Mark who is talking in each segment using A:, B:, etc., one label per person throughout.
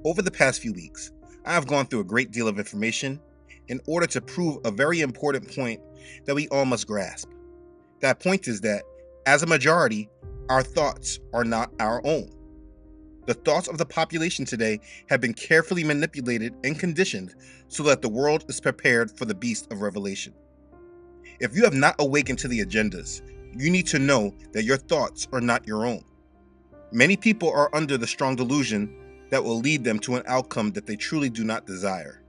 A: Over the past few weeks, I have gone through a great deal of information in order to prove a very important point that we all must grasp. That point is that, as a majority, our thoughts are not our own. The thoughts of the population today have been carefully manipulated and conditioned so that the world is prepared for the beast of Revelation. If you have not awakened to the agendas, you need to know that your thoughts are not your own. Many people are under the strong delusion that will lead them to an outcome that they truly do not desire.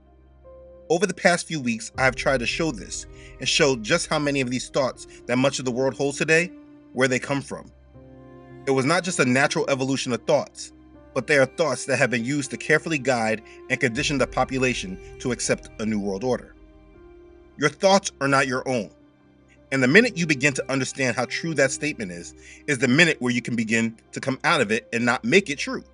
A: Over the past few weeks, I have tried to show this and show just how many of these thoughts that much of the world holds today, where they come from. It was not just a natural evolution of thoughts, but they are thoughts that have been used to carefully guide and condition the population to accept a new world order. Your thoughts are not your own. And the minute you begin to understand how true that statement is the minute where you can begin to come out of it and not make it true.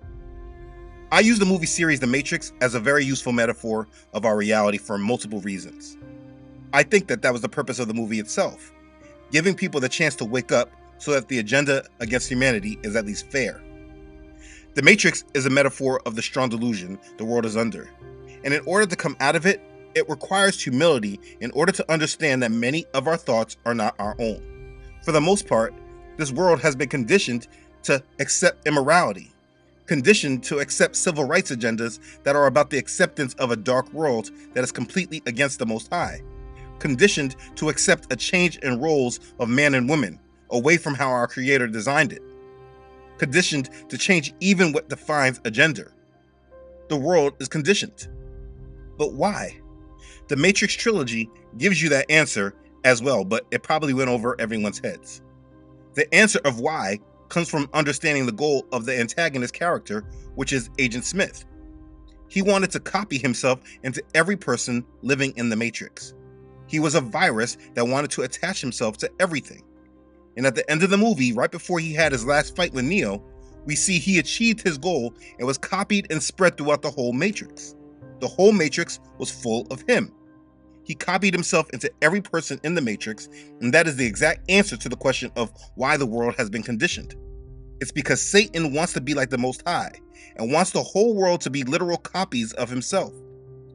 A: I use the movie series The Matrix as a very useful metaphor of our reality for multiple reasons. I think that was the purpose of the movie itself, giving people the chance to wake up so that the agenda against humanity is at least fair. The Matrix is a metaphor of the strong delusion the world is under, and in order to come out of it, it requires humility in order to understand that many of our thoughts are not our own. For the most part, this world has been conditioned to accept immorality, conditioned to accept civil rights agendas that are about the acceptance of a dark world that is completely against the Most High, conditioned to accept a change in roles of man and woman away from how our Creator designed it, conditioned to change even what defines a gender. The world is conditioned. But why? The Matrix trilogy gives you that answer as well, but it probably went over everyone's heads. The answer of why comes from understanding the goal of the antagonist character, which is Agent Smith. He wanted to copy himself into every person living in the Matrix. He was a virus that wanted to attach himself to everything. And at the end of the movie, right before he had his last fight with Neo, we see he achieved his goal and was copied and spread throughout the whole Matrix. The whole Matrix was full of him. He copied himself into every person in the Matrix, and that is the exact answer to the question of why the world has been conditioned. It's because Satan wants to be like the Most High, and wants the whole world to be literal copies of himself.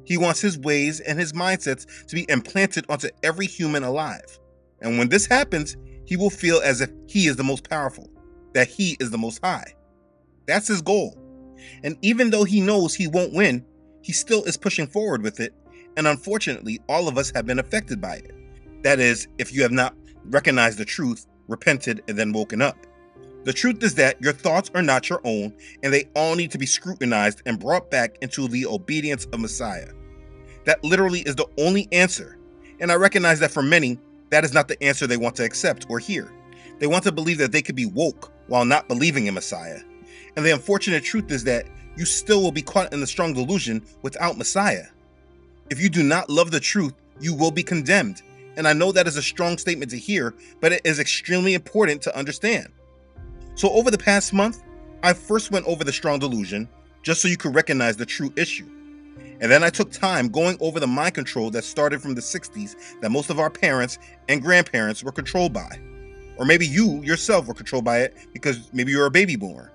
A: He wants his ways and his mindsets to be implanted onto every human alive. And when this happens, he will feel as if he is the most powerful, that he is the Most High. That's his goal. And even though he knows he won't win, he still is pushing forward with it, and unfortunately, all of us have been affected by it. That is, if you have not recognized the truth, repented, and then woken up. The truth is that your thoughts are not your own, and they all need to be scrutinized and brought back into the obedience of Messiah. That literally is the only answer, and I recognize that for many, that is not the answer they want to accept or hear. They want to believe that they could be woke while not believing in Messiah. And the unfortunate truth is that you still will be caught in the strong delusion without Messiah. If you do not love the truth, you will be condemned. And I know that is a strong statement to hear, but it is extremely important to understand. So over the past month, I first went over the strong delusion, just so you could recognize the true issue. And then I took time going over the mind control that started from the 60s that most of our parents and grandparents were controlled by. Or maybe you yourself were controlled by it because maybe you're a baby boomer.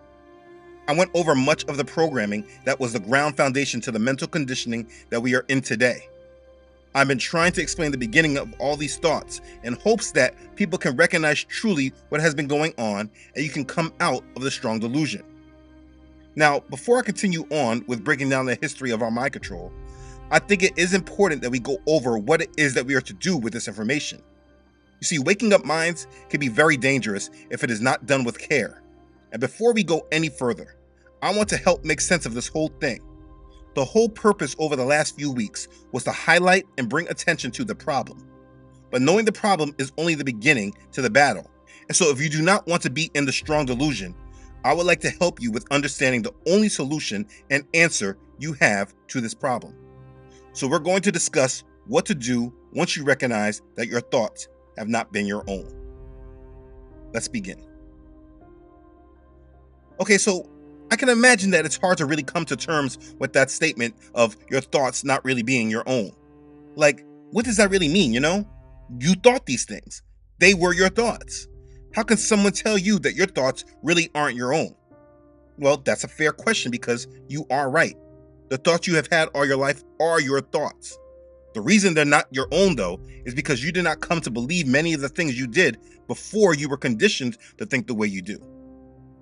A: I went over much of the programming that was the ground foundation to the mental conditioning that we are in today. I've been trying to explain the beginning of all these thoughts in hopes that people can recognize truly what has been going on and you can come out of the strong delusion. Now, before I continue on with breaking down the history of our mind control, I think it is important that we go over what it is that we are to do with this information. You see, waking up minds can be very dangerous if it is not done with care. And before we go any further, I want to help make sense of this whole thing. The whole purpose over the last few weeks was to highlight and bring attention to the problem. But knowing the problem is only the beginning to the battle. And so if you do not want to be in the strong delusion, I would like to help you with understanding the only solution and answer you have to this problem. So we're going to discuss what to do once you recognize that your thoughts have not been your own. Let's begin. Okay, so I can imagine that it's hard to really come to terms with that statement of your thoughts not really being your own. Like, what does that really mean, you know? You thought these things. They were your thoughts. How can someone tell you that your thoughts really aren't your own? Well, that's a fair question because you are right. The thoughts you have had all your life are your thoughts. The reason they're not your own, though, is because you did not come to believe many of the things you did before you were conditioned to think the way you do.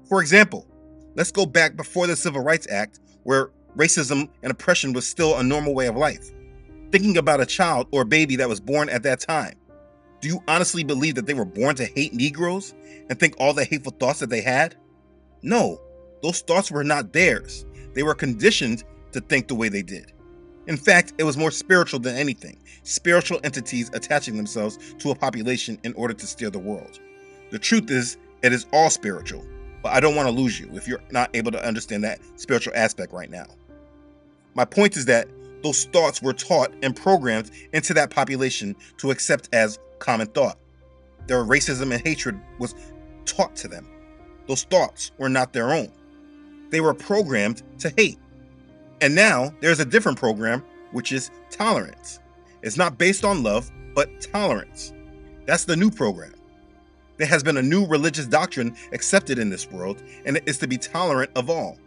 A: For example, let's go back before the Civil Rights Act, where racism and oppression was still a normal way of life. Thinking about a child or a baby that was born at that time, do you honestly believe that they were born to hate Negroes and think all the hateful thoughts that they had? No, those thoughts were not theirs. They were conditioned to think the way they did. In fact, it was more spiritual than anything. Spiritual entities attaching themselves to a population in order to steer the world. The truth is, it is all spiritual, but I don't want to lose you if you're not able to understand that spiritual aspect right now. My point is that those thoughts were taught and programmed into that population to accept as common thought. Their racism and hatred was taught to them. Those thoughts were not their own. They were programmed to hate. And now there's a different program, which is tolerance. It's not based on love, but tolerance. That's the new program. There has been a new religious doctrine accepted in this world, and it is to be tolerant of all.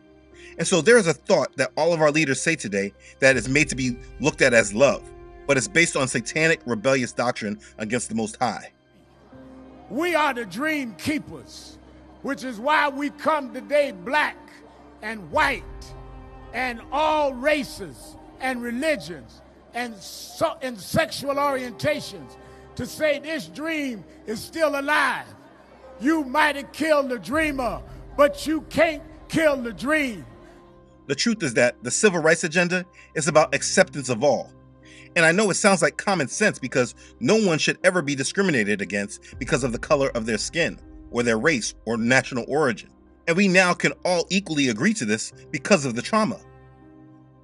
A: And so there is a thought that all of our leaders say today that is made to be looked at as love, but it's based on satanic, rebellious doctrine against the Most High.
B: We are the dream keepers, which is why we come today black and white and all races and religions and sexual orientations to say this dream is still alive. You might have killed the dreamer, but you can't kill the dream.
A: The truth is that the civil rights agenda is about acceptance of all. And I know it sounds like common sense because no one should ever be discriminated against because of the color of their skin or their race or national origin. And we now can all equally agree to this because of the trauma.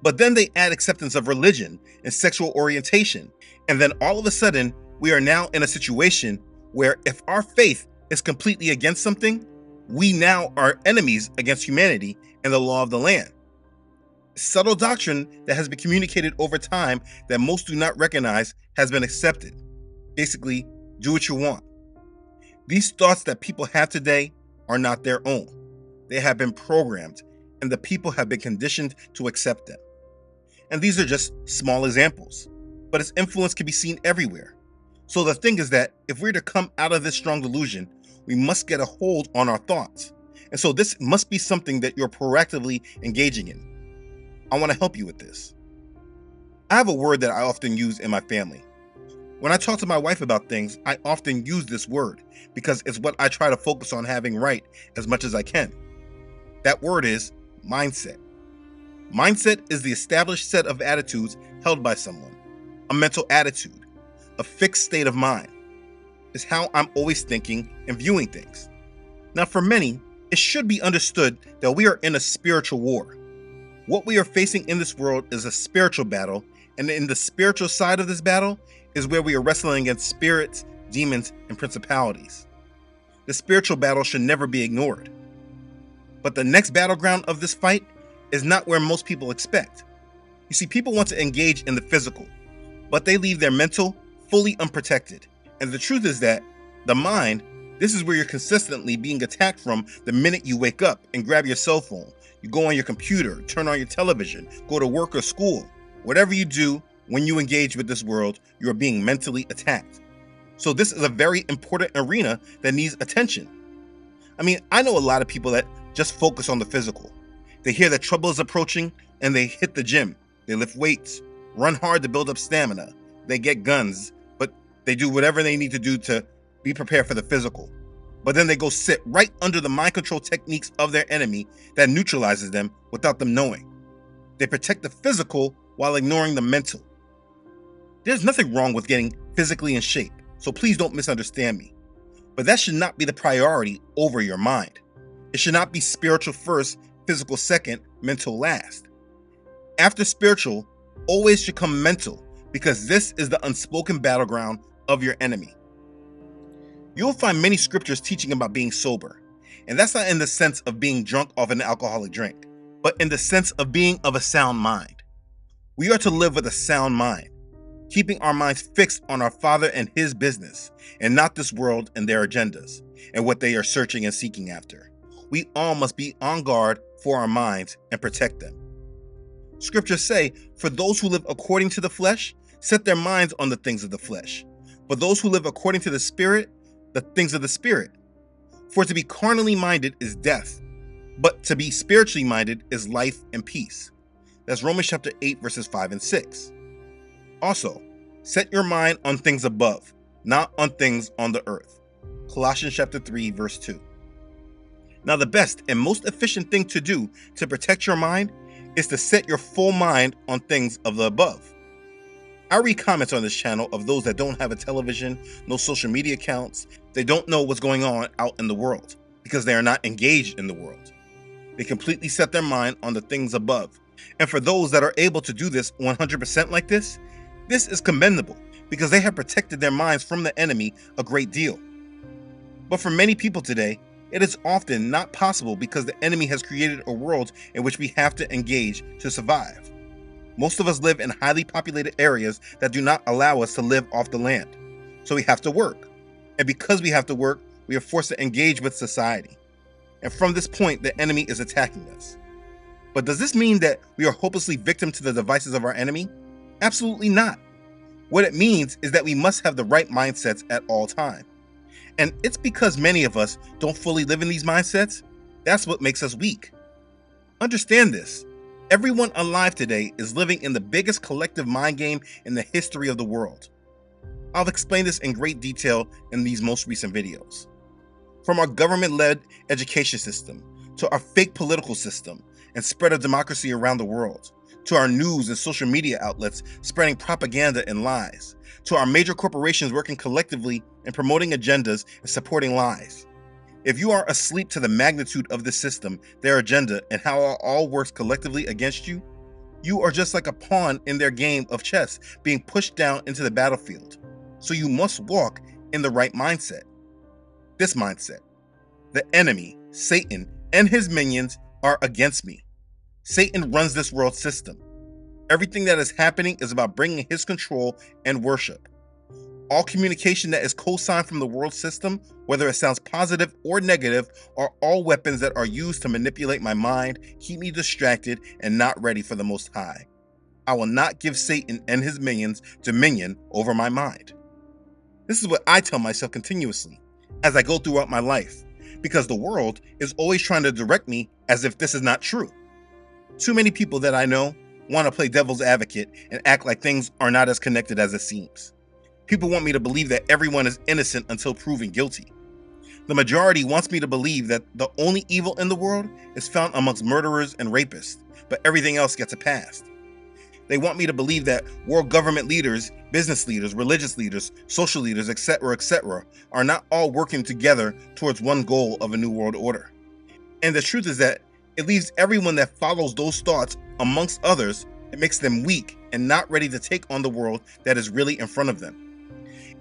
A: But then they add acceptance of religion and sexual orientation. And then all of a sudden, we are now in a situation where if our faith is completely against something, we now are enemies against humanity and the law of the land. Subtle doctrine that has been communicated over time that most do not recognize has been accepted. Basically, do what you want. These thoughts that people have today are not their own. They have been programmed, and the people have been conditioned to accept them. And these are just small examples, but its influence can be seen everywhere. So the thing is that if we're to come out of this strong delusion, we must get a hold on our thoughts. And so this must be something that you're proactively engaging in. I want to help you with this. I have a word that I often use in my family. When I talk to my wife about things, I often use this word because it's what I try to focus on having right as much as I can. That word is mindset. Mindset is the established set of attitudes held by someone, a mental attitude, a fixed state of mind. It's how I'm always thinking and viewing things. Now, for many, it should be understood that we are in a spiritual war. What we are facing in this world is a spiritual battle, and in the spiritual side of this battle is where we are wrestling against spirits, demons, and principalities. The spiritual battle should never be ignored. But the next battleground of this fight is not where most people expect. You see, people want to engage in the physical, but they leave their mental fully unprotected. And the truth is that the mind, this is where you're consistently being attacked from the minute you wake up and grab your cell phone. You go on your computer, turn on your television, go to work or school. Whatever you do, when you engage with this world, you are being mentally attacked. So this is a very important arena that needs attention. I mean, I know a lot of people that just focus on the physical. They hear that trouble is approaching and they hit the gym. They lift weights, run hard to build up stamina. They get guns, but they do whatever they need to do to be prepared for the physical. But then they go sit right under the mind control techniques of their enemy that neutralizes them without them knowing. They protect the physical while ignoring the mental. There's nothing wrong with getting physically in shape, so please don't misunderstand me. But that should not be the priority over your mind. It should not be spiritual first, physical second, mental last. After spiritual, always should come mental, because this is the unspoken battleground of your enemy. You'll find many scriptures teaching about being sober, and that's not in the sense of being drunk off an alcoholic drink, but in the sense of being of a sound mind. We are to live with a sound mind, keeping our minds fixed on our Father and His business, and not this world and their agendas, and what they are searching and seeking after. We all must be on guard for our minds and protect them. Scriptures say, "For those who live according to the flesh, set their minds on the things of the flesh. But those who live according to the Spirit, the things of the Spirit. For to be carnally minded is death, but to be spiritually minded is life and peace." That's Romans chapter 8, verses 5 and 6. Also, set your mind on things above, not on things on the earth. Colossians chapter 3, verse 2. Now, the best and most efficient thing to do to protect your mind is to set your full mind on things of the above. I read comments on this channel of those that don't have a television, no social media accounts. They don't know what's going on out in the world because they are not engaged in the world. They completely set their mind on the things above. And for those that are able to do this 100% like this is commendable because they have protected their minds from the enemy a great deal. But for many people today, it is often not possible because the enemy has created a world in which we have to engage to survive. Most of us live in highly populated areas that do not allow us to live off the land. So we have to work. And because we have to work, we are forced to engage with society. And from this point, the enemy is attacking us. But does this mean that we are hopelessly victim to the devices of our enemy? Absolutely not. What it means is that we must have the right mindsets at all times. And it's because many of us don't fully live in these mindsets. That's what makes us weak. Understand this. Everyone alive today is living in the biggest collective mind game in the history of the world. I'll explain this in great detail in these most recent videos. From our government-led education system, to our fake political system and spread of democracy around the world, to our news and social media outlets spreading propaganda and lies, to our major corporations working collectively and promoting agendas and supporting lies. If you are asleep to the magnitude of the system, their agenda, and how it all works collectively against you, you are just like a pawn in their game of chess being pushed down into the battlefield. So you must walk in the right mindset. This mindset. The enemy, Satan, and his minions are against me. Satan runs this world system. Everything that is happening is about bringing his control and worship. All communication that is co-signed from the world system, whether it sounds positive or negative, are all weapons that are used to manipulate my mind, keep me distracted, and not ready for the Most High. I will not give Satan and his minions dominion over my mind. This is what I tell myself continuously as I go throughout my life, because the world is always trying to direct me as if this is not true. Too many people that I know want to play devil's advocate and act like things are not as connected as it seems. People want me to believe that everyone is innocent until proven guilty. The majority wants me to believe that the only evil in the world is found amongst murderers and rapists, but everything else gets a pass. They want me to believe that world government leaders, business leaders, religious leaders, social leaders, etc., are not all working together towards one goal of a new world order. And the truth is that it leaves everyone that follows those thoughts, amongst others, it makes them weak and not ready to take on the world that is really in front of them.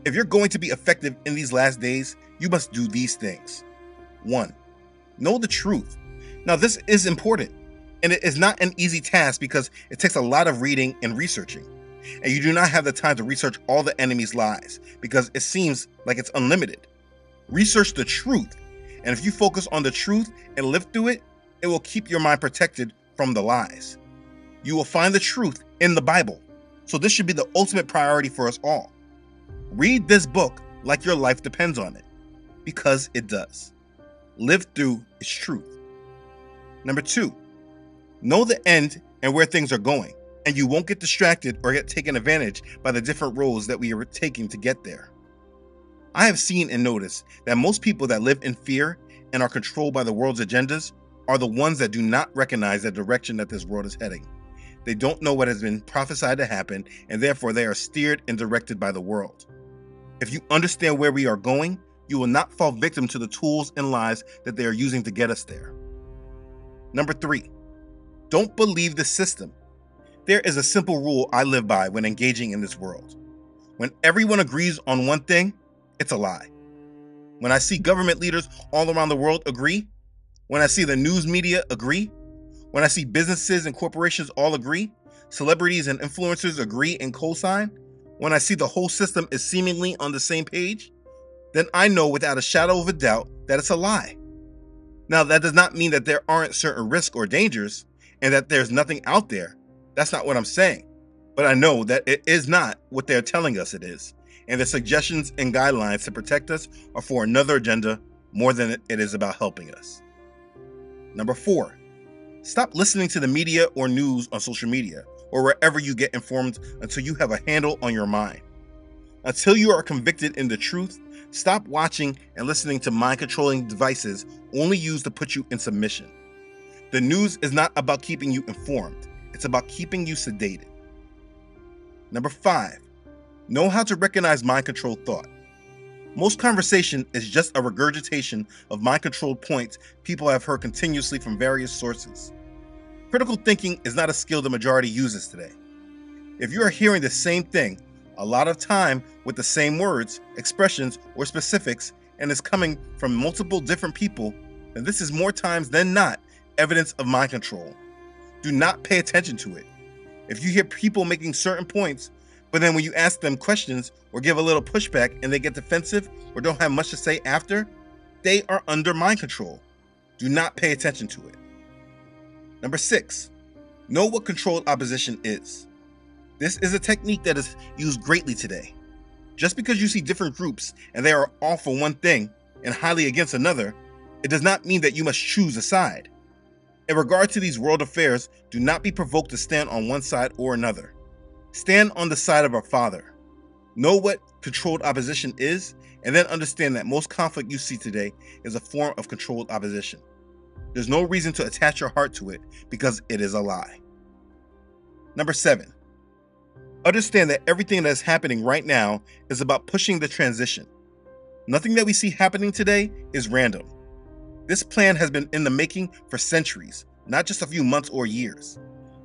A: If you're going to be effective in these last days, you must do these things. 1. Know the truth. Now, this is important, and it is not an easy task because it takes a lot of reading and researching. And you do not have the time to research all the enemy's lies because it seems like it's unlimited. Research the truth, and if you focus on the truth and live through it, it will keep your mind protected from the lies. You will find the truth in the Bible. So this should be the ultimate priority for us all. Read this book like your life depends on it, because it does. Live through its truth. Number 2, know the end and where things are going, and you won't get distracted or get taken advantage by the different roads that we are taking to get there. I have seen and noticed that most people that live in fear and are controlled by the world's agendas are the ones that do not recognize the direction that this world is heading. They don't know what has been prophesied to happen, and therefore they are steered and directed by the world. If you understand where we are going, you will not fall victim to the tools and lies that they are using to get us there. Number 3, don't believe the system. There is a simple rule I live by when engaging in this world. When everyone agrees on one thing, it's a lie. When I see government leaders all around the world agree, when I see the news media agree, when I see businesses and corporations all agree, celebrities and influencers agree and co-sign, when I see the whole system is seemingly on the same page, then I know without a shadow of a doubt that it's a lie. Now, that does not mean that there aren't certain risks or dangers and that there's nothing out there That's not what I'm saying. But I know that it is not what they're telling us it is. And the suggestions and guidelines to protect us are for another agenda more than it is about helping us. Number 4, stop listening to the media or news on social media or wherever you get informed until you have a handle on your mind. Until you are convicted in the truth, stop watching and listening to mind-controlling devices only used to put you in submission. The news is not about keeping you informed. It's about keeping you sedated. Number 5, know how to recognize mind-controlled thought. Most conversation is just a regurgitation of mind-controlled points people have heard continuously from various sources. Critical thinking is not a skill the majority uses today. If you are hearing the same thing a lot of time with the same words, expressions, or specifics, and is coming from multiple different people, then this is more times than not evidence of mind control. Do not pay attention to it. If you hear people making certain points, but then when you ask them questions or give a little pushback and they get defensive or don't have much to say after, they are under mind control. Do not pay attention to it. Number 6, know what controlled opposition is. This is a technique that is used greatly today. Just because you see different groups and they are all for one thing and highly against another, it does not mean that you must choose a side. In regard to these world affairs, do not be provoked to stand on one side or another. Stand on the side of our Father. Know what controlled opposition is, and then understand that most conflict you see today is a form of controlled opposition. There's no reason to attach your heart to it because it is a lie. Number 7, understand that everything that is happening right now is about pushing the transition. Nothing that we see happening today is random. This plan has been in the making for centuries, not just a few months or years.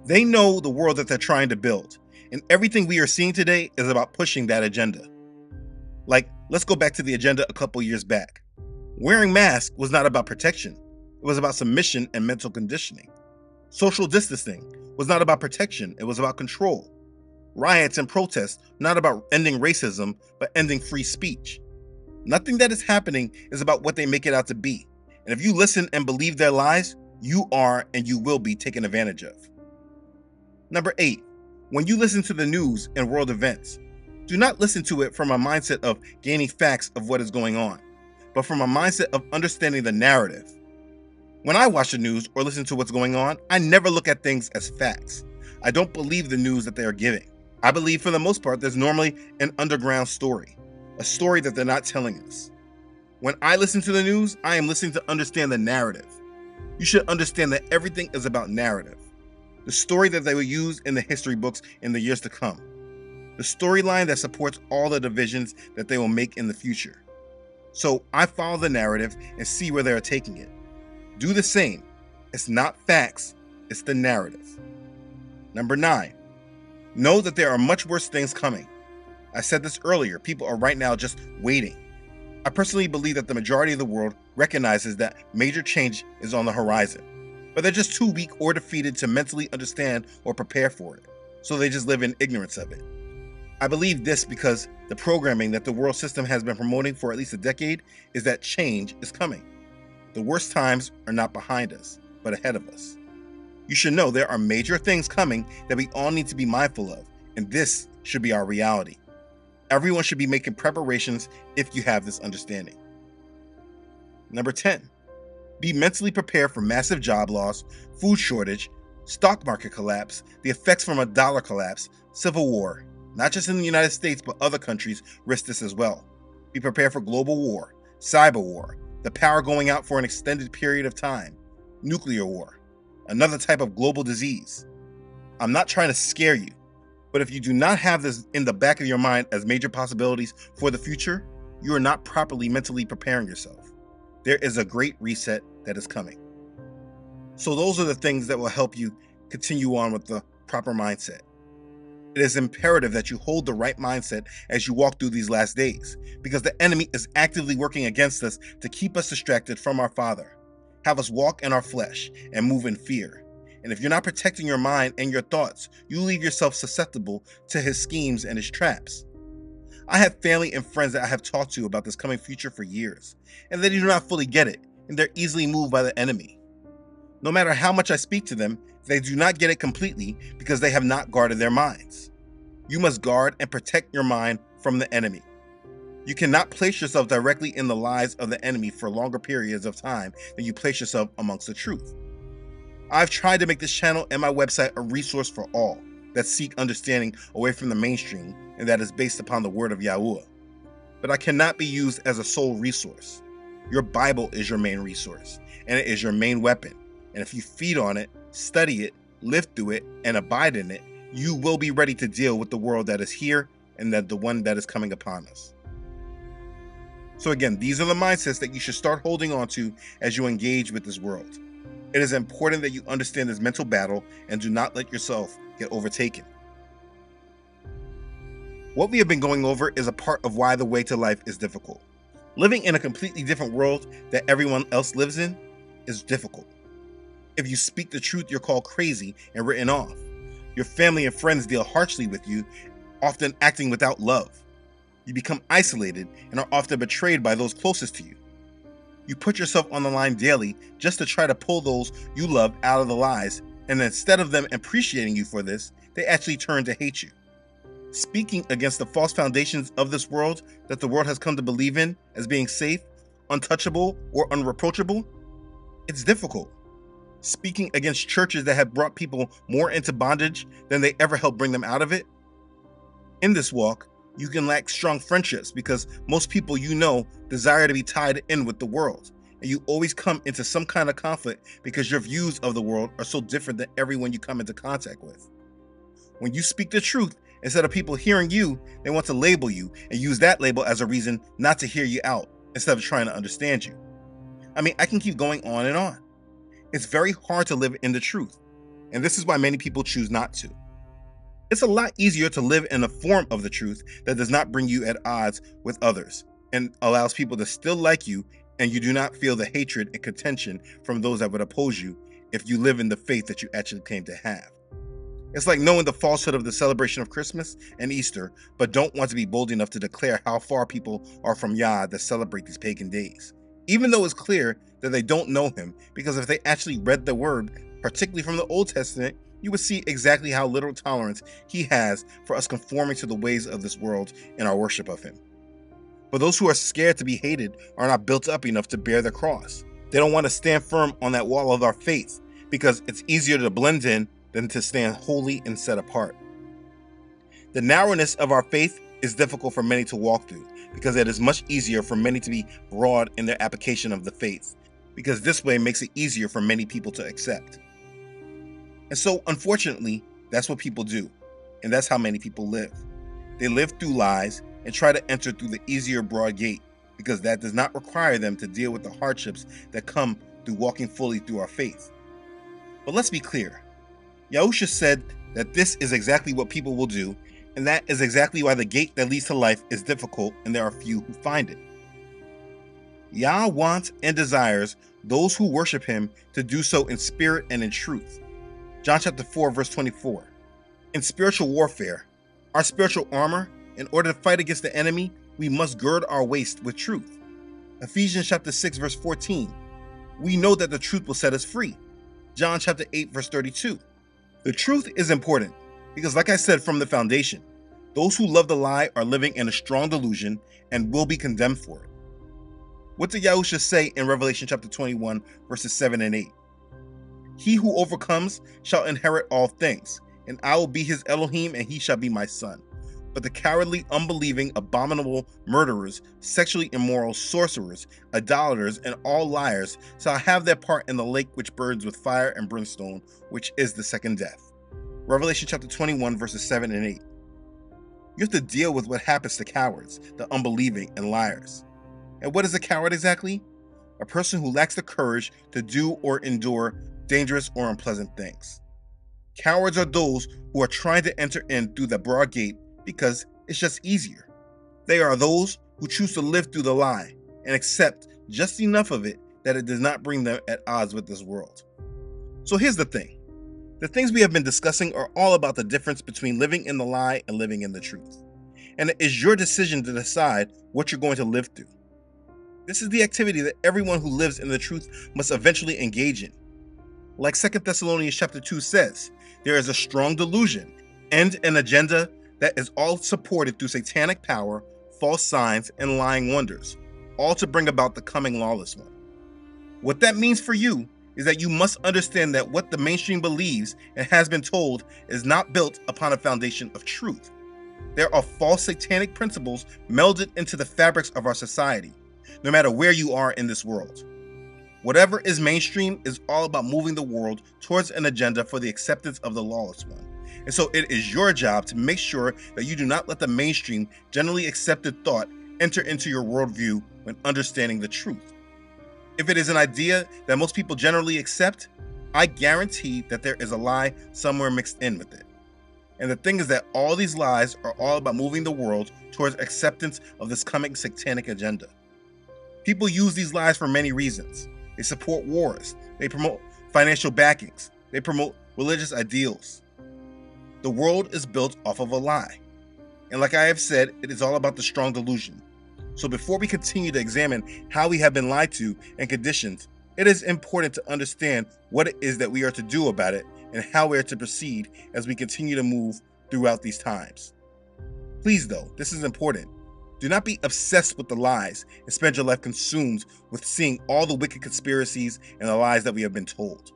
A: They know the world that they're trying to build, and everything we are seeing today is about pushing that agenda. Like, let's go back to the agenda a couple years back. Wearing masks was not about protection. It was about submission and mental conditioning. Social distancing was not about protection. It was about control. Riots and protests, not about ending racism, but ending free speech. Nothing that is happening is about what they make it out to be. And if you listen and believe their lies, you are and you will be taken advantage of. Number 8, when you listen to the news and world events, do not listen to it from a mindset of gaining facts of what is going on, but from a mindset of understanding the narrative. When I watch the news or listen to what's going on, I never look at things as facts. I don't believe the news that they are giving. I believe for the most part there's normally an underground story, a story that they're not telling us. When I listen to the news, I am listening to understand the narrative. You should understand that everything is about narrative. The story that they will use in the history books in the years to come. The storyline that supports all the divisions that they will make in the future. So I follow the narrative and see where they are taking it. Do the same. It's not facts, it's the narrative. Number 9, know that there are much worse things coming. I said this earlier, people are right now just waiting. I personally believe that the majority of the world recognizes that major change is on the horizon, but they're just too weak or defeated to mentally understand or prepare for it, so they just live in ignorance of it. I believe this because the programming that the world system has been promoting for at least a decade is that change is coming. The worst times are not behind us, but ahead of us. You should know there are major things coming that we all need to be mindful of, and this should be our reality. Everyone should be making preparations if you have this understanding. Number 10, be mentally prepared for massive job loss, food shortage, stock market collapse, the effects from a dollar collapse, civil war. Not just in the United States, but other countries risk this as well. Be prepared for global war, cyber war, the power going out for an extended period of time, nuclear war, another type of global disease. I'm not trying to scare you, but if you do not have this in the back of your mind as major possibilities for the future, you are not properly mentally preparing yourself. There is a great reset that is coming. So those are the things that will help you continue on with the proper mindset. It is imperative that you hold the right mindset as you walk through these last days, because the enemy is actively working against us to keep us distracted from our Father, have us walk in our flesh and move in fear. And if you're not protecting your mind and your thoughts, you leave yourself susceptible to his schemes and his traps. I have family and friends that I have talked to about this coming future for years, and they do not fully get it, and they're easily moved by the enemy. No matter how much I speak to them, they do not get it completely because they have not guarded their minds. You must guard and protect your mind from the enemy. You cannot place yourself directly in the lies of the enemy for longer periods of time than you place yourself amongst the truth. I've tried to make this channel and my website a resource for all that seek understanding away from the mainstream and that is based upon the word of Yahuwah. But I cannot be used as a sole resource. Your Bible is your main resource, and it is your main weapon. And if you feed on it, study it, live through it, and abide in it, you will be ready to deal with the world that is here and that the one that is coming upon us. So again, these are the mindsets that you should start holding on to as you engage with this world. It is important that you understand this mental battle and do not let yourself get overtaken. What we have been going over is a part of why the way to life is difficult. Living in a completely different world that everyone else lives in is difficult. If you speak the truth, you're called crazy and written off. Your family and friends deal harshly with you, often acting without love. You become isolated and are often betrayed by those closest to you. You put yourself on the line daily just to try to pull those you love out of the lies, and instead of them appreciating you for this, they actually turn to hate you. Speaking against the false foundations of this world that the world has come to believe in as being safe, untouchable, or unreproachable, it's difficult. Speaking against churches that have brought people more into bondage than they ever helped bring them out of it. In this walk, you can lack strong friendships because most people you know desire to be tied in with the world, and you always come into some kind of conflict because your views of the world are so different than everyone you come into contact with. When you speak the truth, instead of people hearing you, they want to label you and use that label as a reason not to hear you out instead of trying to understand you. I mean, I can keep going on and on. It's very hard to live in the truth, and this is why many people choose not to. It's a lot easier to live in a form of the truth that does not bring you at odds with others and allows people to still like you, and you do not feel the hatred and contention from those that would oppose you if you live in the faith that you actually came to have. It's like knowing the falsehood of the celebration of Christmas and Easter, but don't want to be bold enough to declare how far people are from Yah that celebrate these pagan days, even though it's clear that they don't know him, because if they actually read the word, particularly from the Old Testament, you would see exactly how little tolerance he has for us conforming to the ways of this world in our worship of him. But those who are scared to be hated are not built up enough to bear the cross. They don't want to stand firm on that wall of our faith because it's easier to blend in than to stand holy and set apart. The narrowness of our faith is difficult for many to walk through because it is much easier for many to be broad in their application of the faith, because this way makes it easier for many people to accept. And so, unfortunately, that's what people do, and that's how many people live. They live through lies and try to enter through the easier broad gate because that does not require them to deal with the hardships that come through walking fully through our faith. But let's be clear. Yahusha said that this is exactly what people will do, and that is exactly why the gate that leads to life is difficult and there are few who find it. Yah wants and desires those who worship him to do so in spirit and in truth. John chapter 4, verse 24. In spiritual warfare, our spiritual armor, in order to fight against the enemy, we must gird our waist with truth. Ephesians chapter 6, verse 14. We know that the truth will set us free. John chapter 8, verse 32. The truth is important because, like I said from the foundation, those who love the lie are living in a strong delusion and will be condemned for it. What did Yahusha say in Revelation chapter 21, verses 7 and 8? He who overcomes shall inherit all things, and I will be his Elohim, and he shall be my son. But the cowardly, unbelieving, abominable murderers, sexually immoral, sorcerers, idolaters, and all liars shall have their part in the lake which burns with fire and brimstone, which is the second death. Revelation chapter 21, verses 7 and 8. You have to deal with what happens to cowards, the unbelieving, and liars. And what is a coward exactly? A person who lacks the courage to do or endure dangerous or unpleasant things. Cowards are those who are trying to enter in through the broad gate because it's just easier. They are those who choose to live through the lie and accept just enough of it that it does not bring them at odds with this world. So here's the thing. The things we have been discussing are all about the difference between living in the lie and living in the truth. And it is your decision to decide what you're going to live through. This is the activity that everyone who lives in the truth must eventually engage in. Like 2 Thessalonians chapter 2 says, there is a strong delusion and an agenda that is all supported through satanic power, false signs, and lying wonders, all to bring about the coming lawless one. What that means for you is that you must understand that what the mainstream believes and has been told is not built upon a foundation of truth. There are false satanic principles melded into the fabrics of our society, no matter where you are in this world. Whatever is mainstream is all about moving the world towards an agenda for the acceptance of the lawless one. And so it is your job to make sure that you do not let the mainstream generally accepted thought enter into your worldview when understanding the truth. If it is an idea that most people generally accept, I guarantee that there is a lie somewhere mixed in with it. And the thing is that all these lies are all about moving the world towards acceptance of this coming satanic agenda. People use these lies for many reasons. They support wars, they promote financial backings, they promote religious ideals. The world is built off of a lie. And like I have said, it is all about the strong delusion. So before we continue to examine how we have been lied to and conditioned, it is important to understand what it is that we are to do about it and how we are to proceed as we continue to move throughout these times. Please though, this is important. Do not be obsessed with the lies and spend your life consumed with seeing all the wicked conspiracies and the lies that we have been told.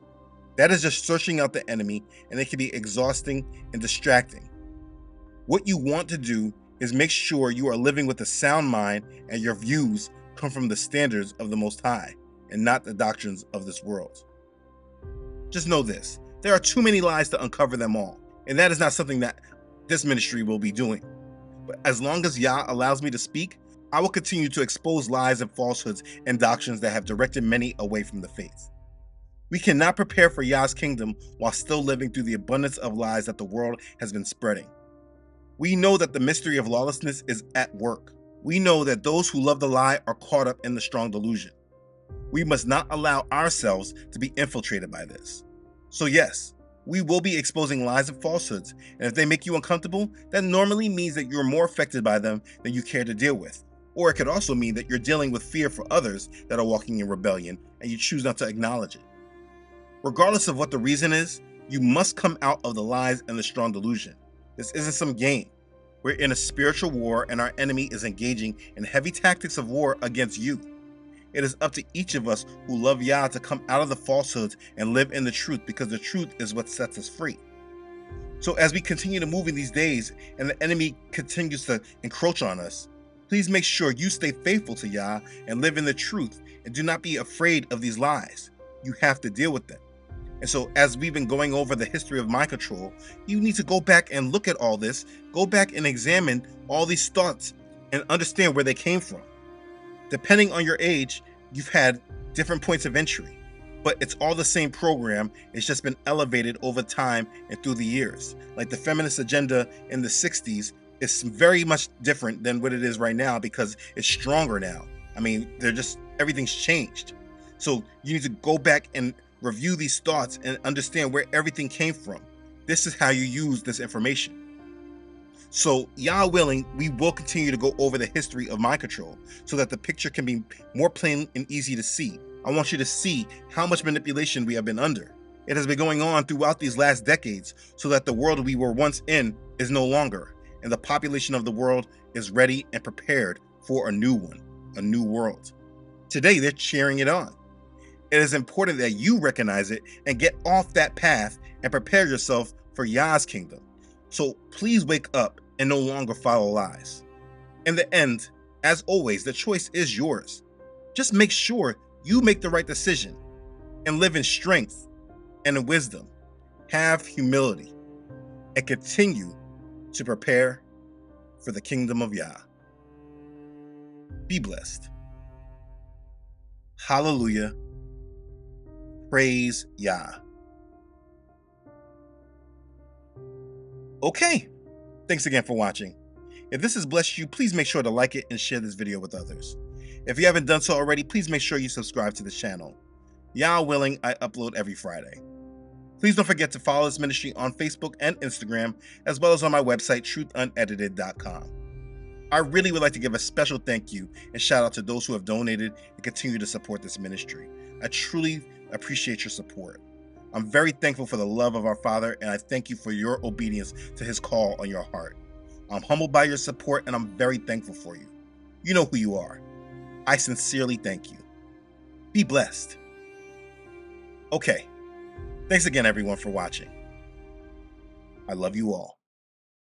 A: That is just searching out the enemy, and it can be exhausting and distracting. What you want to do is make sure you are living with a sound mind and your views come from the standards of the Most High and not the doctrines of this world. Just know this, there are too many lies to uncover them all, and that is not something that this ministry will be doing. But as long as Yah allows me to speak, I will continue to expose lies and falsehoods and doctrines that have directed many away from the faith. We cannot prepare for Yah's kingdom while still living through the abundance of lies that the world has been spreading. We know that the mystery of lawlessness is at work. We know that those who love the lie are caught up in the strong delusion. We must not allow ourselves to be infiltrated by this. So yes, we will be exposing lies and falsehoods, and if they make you uncomfortable, that normally means that you're more affected by them than you care to deal with. Or it could also mean that you're dealing with fear for others that are walking in rebellion, and you choose not to acknowledge it. Regardless of what the reason is, you must come out of the lies and the strong delusion. This isn't some game. We're in a spiritual war, and our enemy is engaging in heavy tactics of war against you. It is up to each of us who love Yah to come out of the falsehoods and live in the truth, because the truth is what sets us free. So as we continue to move in these days and the enemy continues to encroach on us, please make sure you stay faithful to Yah and live in the truth, and do not be afraid of these lies. You have to deal with them. And so as we've been going over the history of mind control, you need to go back and look at all this, go back and examine all these thoughts and understand where they came from. Depending on your age, you've had different points of entry, but it's all the same program. It's just been elevated over time and through the years. Like the feminist agenda in the 60s is very much different than what it is right now, because it's stronger now. I mean, everything's changed. So you need to go back and review these thoughts and understand where everything came from. This is how you use this information. So, Yah willing, we will continue to go over the history of mind control so that the picture can be more plain and easy to see. I want you to see how much manipulation we have been under. It has been going on throughout these last decades, so that the world we were once in is no longer, and the population of the world is ready and prepared for a new one, a new world. Today, they're cheering it on. It is important that you recognize it and get off that path and prepare yourself for Yah's kingdom. So please wake up and no longer follow lies. In the end, as always, the choice is yours. Just make sure you make the right decision and live in strength and in wisdom. Have humility and continue to prepare for the kingdom of Yah. Be blessed. Hallelujah. Praise Yah. Okay, thanks again for watching. If this has blessed you, please make sure to like it and share this video with others. If you haven't done so already, please make sure you subscribe to the channel. Yah willing, I upload every Friday. Please don't forget to follow this ministry on Facebook and Instagram, as well as on my website, truthunedited.com. I really would like to give a special thank you and shout out to those who have donated and continue to support this ministry. I truly appreciate your support. I'm very thankful for the love of our Father, and I thank you for your obedience to his call on your heart. I'm humbled by your support, and I'm very thankful for you. You know who you are. I sincerely thank you. Be blessed. Okay. Thanks again, everyone, for watching. I love you all.